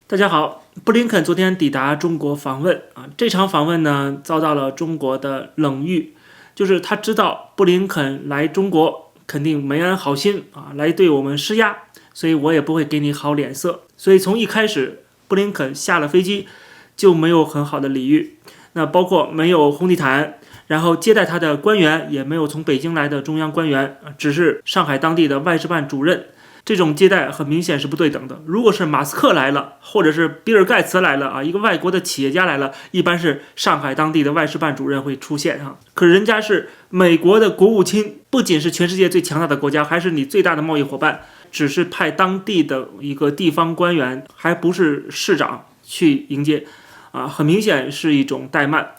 大家好，布林肯昨天抵达中国访问这场访问呢遭到了中国的冷遇，就是他知道布林肯来中国肯定没安好心来对我们施压，所以我也不会给你好脸色。所以从一开始，布林肯下了飞机就没有很好的礼遇，那包括没有红地毯，然后接待他的官员也没有从北京来的中央官员，只是上海当地的外事办主任。这种接待很明显是不对等的。如果是马斯克来了，或者是比尔盖茨来了一个外国的企业家来了，一般是上海当地的外事办主任会出现可是人家是美国的国务卿，不仅是全世界最强大的国家，还是你最大的贸易伙伴，只是派当地的一个地方官员，还不是市长去迎接很明显是一种怠慢。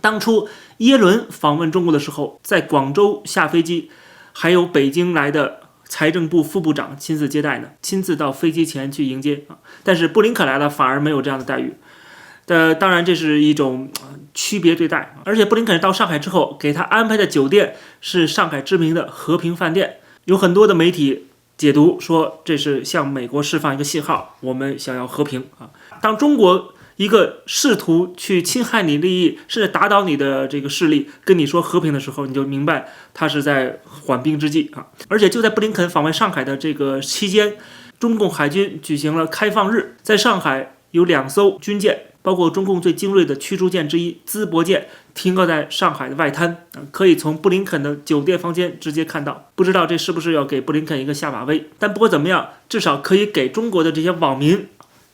当初耶伦访问中国的时候，在广州下飞机，还有北京来的财政部副部长亲自接待呢，亲自到飞机前去迎接但是布林肯来了反而没有这样的待遇。当然这是一种区别对待，而且布林肯到上海之后，给他安排的酒店是上海知名的和平饭店，有很多的媒体解读说这是向美国释放一个信号，我们想要和平当中国一个试图去侵害你利益，甚至打倒你的这个势力，跟你说和平的时候，你就明白他是在缓兵之计而且就在布林肯访问上海的这个期间，中共海军举行了开放日，在上海有2艘军舰，包括中共最精锐的驱逐舰之一淄博舰，停靠在上海的外滩可以从布林肯的酒店房间直接看到。不知道这是不是要给布林肯一个下马威，但不管怎么样，至少可以给中国的这些网民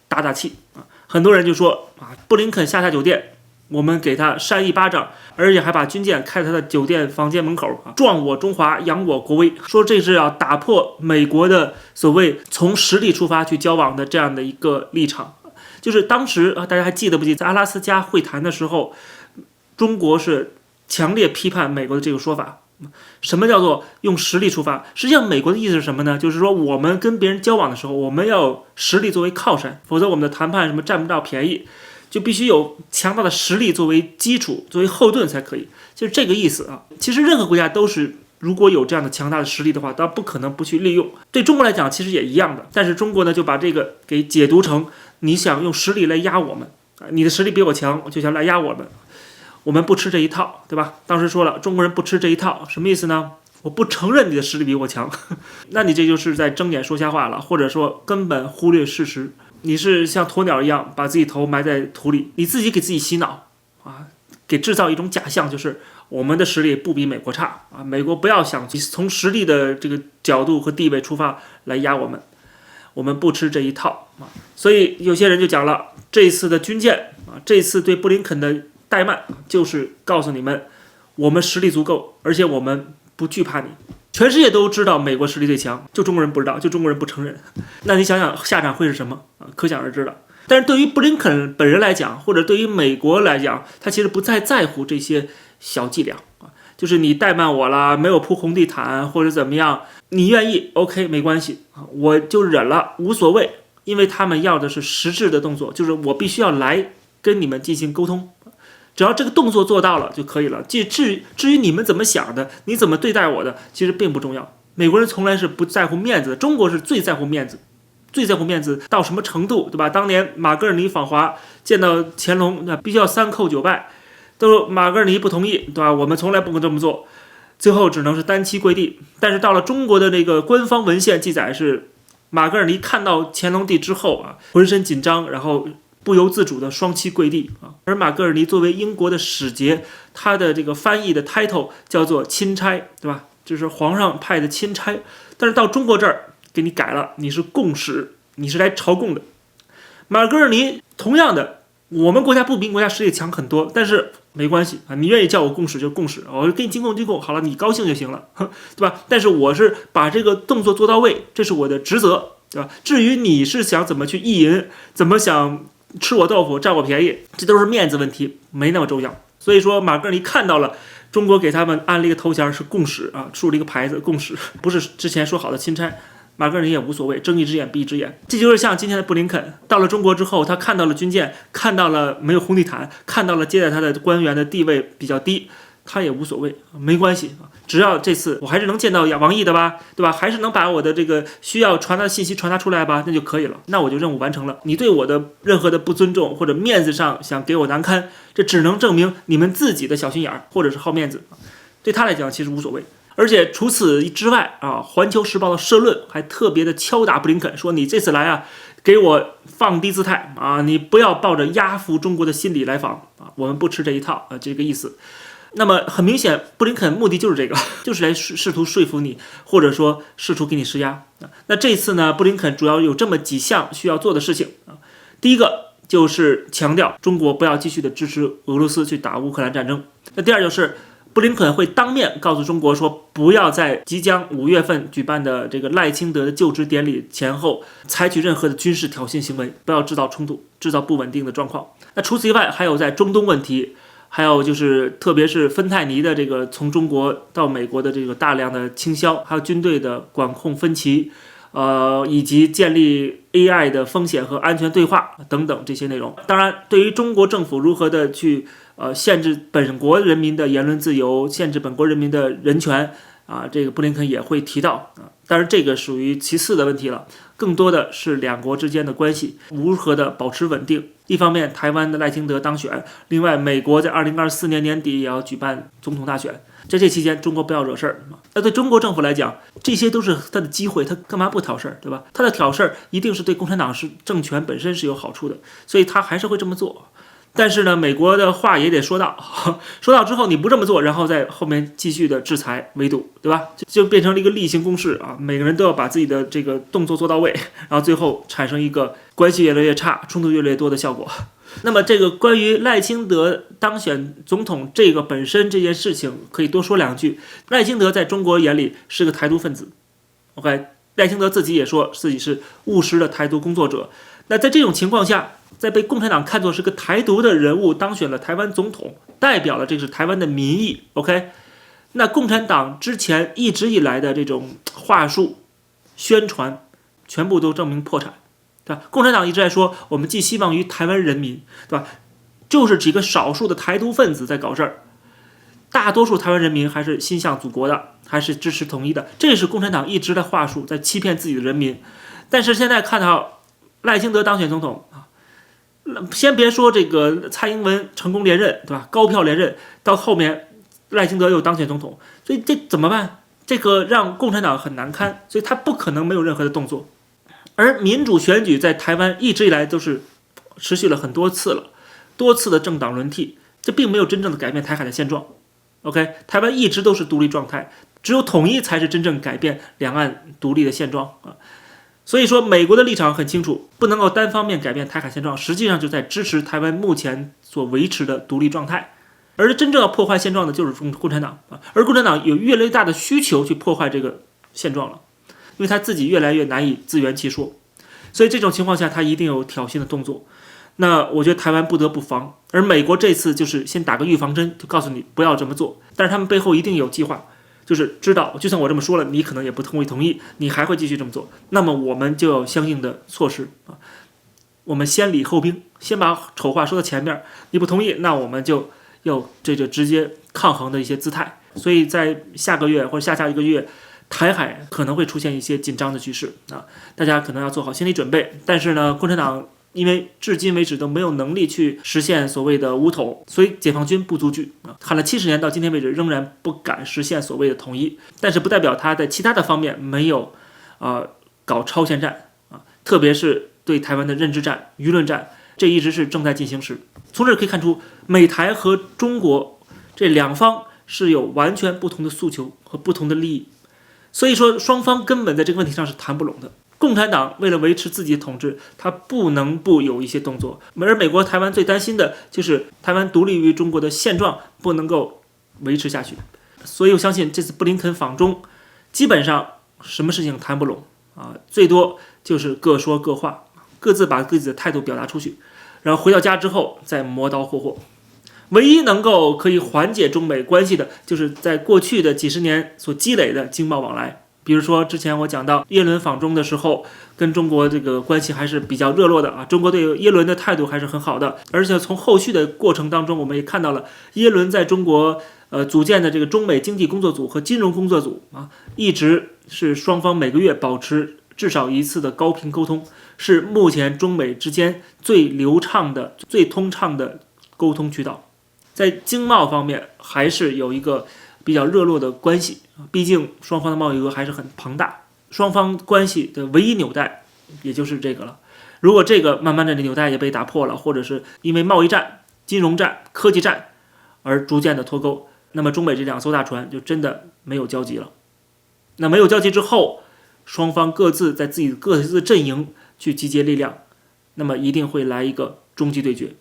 打打气很多人就说布林肯下酒店，我们给他扇一巴掌，而且还把军舰开在他的酒店房间门口壮我中华，扬我国威，说这是要打破美国的所谓从实力出发去交往的这样的一个立场。就是当时大家还记得不记得，在阿拉斯加会谈的时候，中国是强烈批判美国的这个说法。什么叫做用实力出发？实际上美国的意思是什么呢？就是说我们跟别人交往的时候，我们要有实力作为靠山，否则我们的谈判什么占不到便宜，就必须有强大的实力作为基础，作为后盾才可以，就是这个意思其实任何国家都是，如果有这样的强大的实力的话，当然不可能不去利用。对中国来讲其实也一样的，但是中国呢就把这个给解读成你想用实力来压我们你的实力比我强，就想来压我们，我们不吃这一套，对吧？当时说了，中国人不吃这一套，什么意思呢？我不承认你的实力比我强那你这就是在睁眼说瞎话了，或者说根本忽略事实。你是像鸵鸟一样把自己头埋在土里，你自己给自己洗脑给制造一种假象，就是我们的实力不比美国差美国不要想从实力的这个角度和地位出发来压我们，我们不吃这一套所以有些人就讲了，这一次的军舰这次对布林肯的怠慢，就是告诉你们我们实力足够，而且我们不惧怕你。全世界都知道美国实力最强，就中国人不知道，就中国人不承认。那你想想下场会是什么可想而知了。但是对于布林肯本人来讲，或者对于美国来讲，他其实不太在乎这些小伎俩就是你怠慢我了，没有铺红地毯或者怎么样，你愿意 OK 没关系我就忍了，无所谓。因为他们要的是实质的动作，就是我必须要来跟你们进行沟通，只要这个动作做到了就可以了。至于你们怎么想的，你怎么对待我的，其实并不重要。美国人从来是不在乎面子的，中国是最在乎面子，最在乎面子到什么程度，对吧？当年马格尔尼访华，见到乾隆必须要3叩9拜，都马格尔尼不同意，对吧？我们从来不会这么做，最后只能是单膝跪地。但是到了中国的那个官方文献记载是，马格尔尼看到乾隆帝之后浑身紧张，然后不由自主的双膝跪地而马格尔尼作为英国的使节，他的这个翻译的 title 叫做钦差，对吧？就是皇上派的钦差。但是到中国这儿给你改了，你是贡使，你是来朝贡的。马格尔尼同样的，我们国家不比国家实力强很多，但是没关系你愿意叫我贡使就贡使，我给你进贡，好了，你高兴就行了，对吧？但是我是把这个动作做到位，这是我的职责，对吧？至于你是想怎么去意淫，怎么想吃我豆腐占我便宜，这都是面子问题，没那么重要。所以说马格尔尼看到了中国给他们安了一个头衔是贡使竖了一个牌子贡使，不是之前说好的钦差。马格尔尼也无所谓，睁一只眼闭一只眼。这就是像今天的布林肯到了中国之后，他看到了军舰，看到了没有红地毯，看到了接待他的官员的地位比较低，他也无所谓，没关系，只要这次我还是能见到王毅的吧，对吧？还是能把我的这个需要传达的信息传达出来吧，那就可以了，那我就任务完成了。你对我的任何的不尊重或者面子上想给我难堪，这只能证明你们自己的小心眼儿或者是好面子，对他来讲其实无所谓。而且除此之外啊，环球时报的社论还特别的敲打布林肯，说你这次来啊，给我放低姿态啊，你不要抱着压服中国的心理来访啊，我们不吃这一套啊，这个意思。那么很明显，布林肯目的就是这个，就是来试图说服你，或者说试图给你施压。那这次呢，布林肯主要有这么几项需要做的事情啊。第一个就是强调中国不要继续的支持俄罗斯去打乌克兰战争。那第二就是布林肯会当面告诉中国说，不要在即将5月份举办的这个赖清德的就职典礼前后采取任何的军事挑衅行为，不要制造冲突，制造不稳定的状况。那除此以外，还有在中东问题，还有就是特别是芬太尼的这个从中国到美国的这个大量的倾销，还有军队的管控分歧，以及建立 AI 的风险和安全对话等等这些内容。当然，对于中国政府如何的去限制本国人民的言论自由，限制本国人民的人权啊，这个布林肯也会提到啊。当然，这个属于其次的问题了，更多的是两国之间的关系如何的保持稳定。一方面，台湾的赖清德当选；另外，美国在2024年年底也要举办总统大选。在这期间，中国不要惹事儿。那对中国政府来讲，这些都是他的机会，他干嘛不挑事儿，对吧？他的挑事儿一定是对共产党政权本身是有好处的，所以他还是会这么做。但是呢，美国的话也得说到，说到之后你不这么做，然后在后面继续的制裁围堵，对吧？就变成了一个例行公事啊，每个人都要把自己的这个动作做到位，然后最后产生一个关系越来越差、冲突越来越多的效果。那么这个关于赖清德当选总统这个本身这件事情，可以多说两句。赖清德在中国眼里是个台独分子 ，OK， 赖清德自己也说自己是务实的台独工作者。那在这种情况下，在被共产党看作是个台独的人物当选了台湾总统，代表了这是台湾的民意 ，OK？ 那共产党之前一直以来的这种话术、宣传，全部都证明破产，对吧？共产党一直在说我们寄希望于台湾人民，对吧？就是几个少数的台独分子在搞事儿，大多数台湾人民还是心向祖国的，还是支持统一的，这是共产党一直的话术，在欺骗自己的人民。但是现在看到赖清德当选总统啊，先别说这个蔡英文成功连任，对吧？高票连任，到后面赖清德又当选总统，所以这怎么办？这个让共产党很难堪，所以他不可能没有任何的动作。而民主选举在台湾一直以来都是持续了很多次了，多次的政党轮替，这并没有真正的改变台海的现状。OK， 台湾一直都是独立状态，只有统一才是真正改变两岸独立的现状啊。所以说，美国的立场很清楚，不能够单方面改变台海现状，实际上就在支持台湾目前所维持的独立状态。而真正要破坏现状的就是共产党啊，而共产党有越来越大的需求去破坏这个现状了，因为他自己越来越难以自圆其说，所以这种情况下，他一定有挑衅的动作。那我觉得台湾不得不防，而美国这次就是先打个预防针，就告诉你不要这么做，但是他们背后一定有计划。就是知道，就算我这么说了，你可能也不会同意，你还会继续这么做，那么我们就有相应的措施啊。我们先礼后兵，先把丑话说到前面，你不同意，那我们就要这个直接抗衡的一些姿态。所以在下个月或者下一个月，台海可能会出现一些紧张的局势啊，大家可能要做好心理准备。但是呢，共产党因为至今为止都没有能力去实现所谓的武统，所以解放军不足惧啊，喊了70年，到今天为止仍然不敢实现所谓的统一。但是不代表他在其他的方面没有搞超限战啊，特别是对台湾的认知战、舆论战，这一直是正在进行时。从这可以看出，美台和中国这两方是有完全不同的诉求和不同的利益，所以说双方根本在这个问题上是谈不拢的。共产党为了维持自己的统治，他不能不有一些动作，而美国台湾最担心的就是台湾独立于中国的现状不能够维持下去。所以我相信这次布林肯访中，基本上什么事情谈不拢啊，最多就是各说各话，各自把自己的态度表达出去，然后回到家之后再磨刀霍霍。唯一能够可以缓解中美关系的，就是在过去的几十年所积累的经贸往来比如说之前我讲到耶伦访中的时候，跟中国这个关系还是比较热络的啊，中国对耶伦的态度还是很好的，而且从后续的过程当中，我们也看到了耶伦在中国组建的这个中美经济工作组和金融工作组啊，一直是双方每个月保持至少一次的高频沟通，是目前中美之间最流畅的、最通畅的沟通渠道。在经贸方面还是有一个比较热络的关系，毕竟双方的贸易额还是很庞大，双方关系的唯一纽带也就是这个了。如果这个慢慢的纽带也被打破了，或者是因为贸易战、金融战、科技战而逐渐的脱钩，那么中美这两艘大船就真的没有交集了。那没有交集之后，双方各自在自己各自的阵营去集结力量，那么一定会来一个终极对决。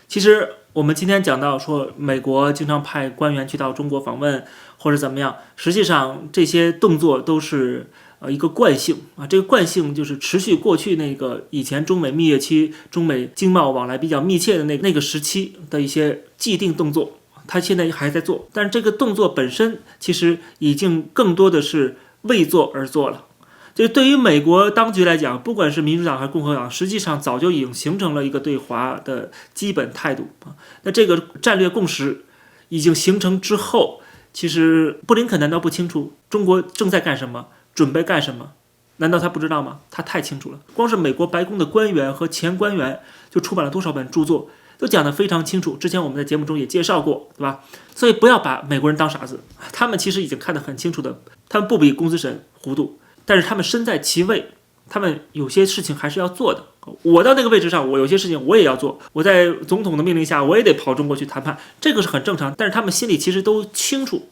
其实我们今天讲到说美国经常派官员去到中国访问或者怎么样，实际上这些动作都是一个惯性啊，这个惯性就是持续过去那个以前中美蜜月期、中美经贸往来比较密切的那个时期的一些既定动作，他现在还在做，但是这个动作本身其实已经更多的是为做而做了。这对于美国当局来讲，不管是民主党还是共和党，实际上早就已经形成了一个对华的基本态度啊。那这个战略共识已经形成之后，其实布林肯难道不清楚中国正在干什么，准备干什么？难道他不知道吗？他太清楚了。光是美国白宫的官员和前官员就出版了多少本著作，都讲得非常清楚。之前我们在节目中也介绍过，对吧？所以不要把美国人当傻子，他们其实已经看得很清楚的，他们不比公子沈糊涂。但是他们身在其位，他们有些事情还是要做的。我到那个位置上，我有些事情我也要做。我在总统的命令下，我也得跑中国去谈判，这个是很正常。但是他们心里其实都清楚，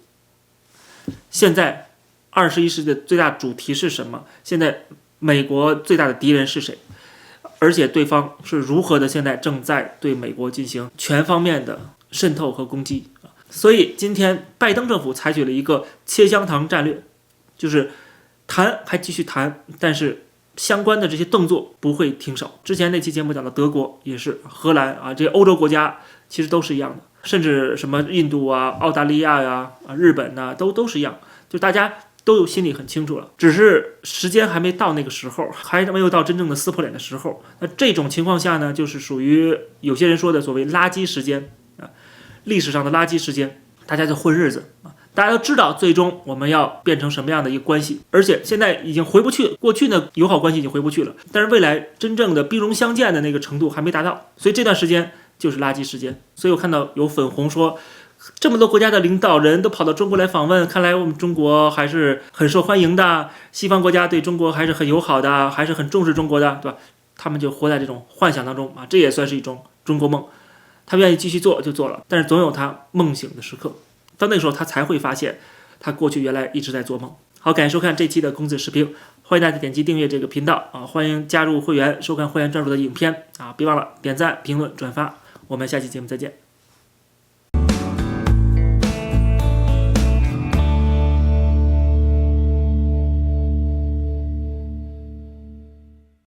现在21世纪的最大主题是什么？现在美国最大的敌人是谁？而且对方是如何的，现在正在对美国进行全方面的渗透和攻击。所以今天拜登政府采取了一个切香肠战略，就是谈还继续谈，但是相关的这些动作不会停手。之前那期节目讲的德国也是，荷兰啊，这些欧洲国家其实都是一样的，甚至什么印度啊、澳大利亚呀、日本呐、都是一样，就大家都有心里很清楚了，只是时间还没到那个时候，还没有到真正的撕破脸的时候。那这种情况下呢，就是属于有些人说的所谓垃圾时间啊，历史上的垃圾时间，大家就混日子啊。大家都知道最终我们要变成什么样的一个关系，而且现在已经回不去，过去的友好关系已经回不去了，但是未来真正的兵戎相见的那个程度还没达到，所以这段时间就是垃圾时间。所以我看到有粉红说，这么多国家的领导人都跑到中国来访问，看来我们中国还是很受欢迎的，西方国家对中国还是很友好的，还是很重视中国的，对吧？他们就活在这种幻想当中啊，这也算是一种中国梦。他愿意继续做就做了，但是总有他梦醒的时刻，到那个时候他才会发现他过去原来一直在做梦。好，感谢收看这期的孔子视频，欢迎大家点击订阅这个频道啊，欢迎加入会员收看会员专属的影片啊，别忘了点赞、评论、转发，我们下期节目再见。